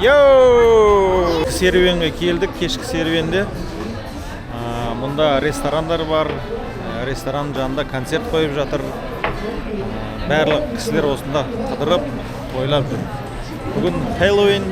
Yo! Serüvenге keldik, kешki serüvende. Munda restoranдар бар. Ресторан жанында концерт қойып жатыр. Барлық кісілер осында қыдырып, тойлап жүр. Бүгін Хэллоуин.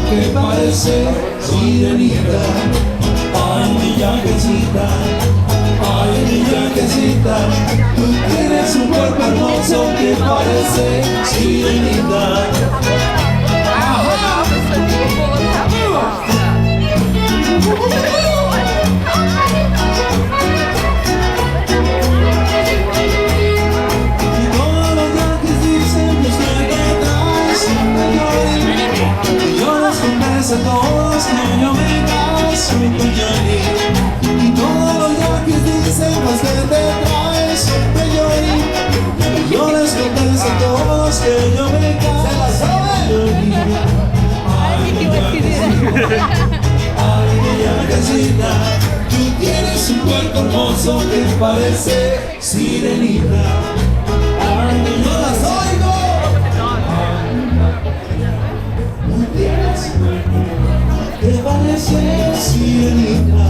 Que parece sirenita, ay mi yaquecita, ay mi yaquecita, tú tienes un cuerpo hermoso que parece sirenita. A todos que yo me caso y tu Johnny. Y todos los yaquis dicen pues que te traes siempre Johnny. Y yo les contesto a todos que yo me caso Johnny. Ay mi yaquecita, ay mi yaquecita, tú tienes un cuerpo hermoso que parece sirenita. Ay, yo las oigo. Que parece sirenita.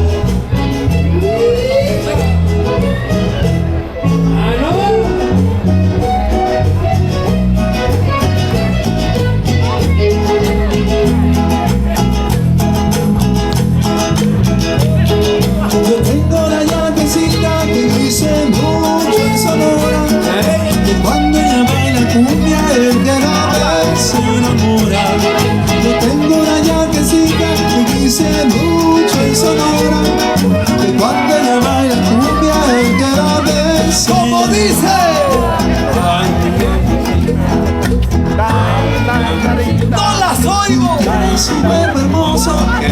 Yo tengo la yaquecita que dice mucho en Sonora, que cuando ella baila cumbia el que la ve se enamora. Yo tengo la yaquecita que dice mucho en Sonora, que cuando ella baila cumbia el que la ve se enamora. ¿Cómo dice? No las oigo. Es un cuerpo hermoso que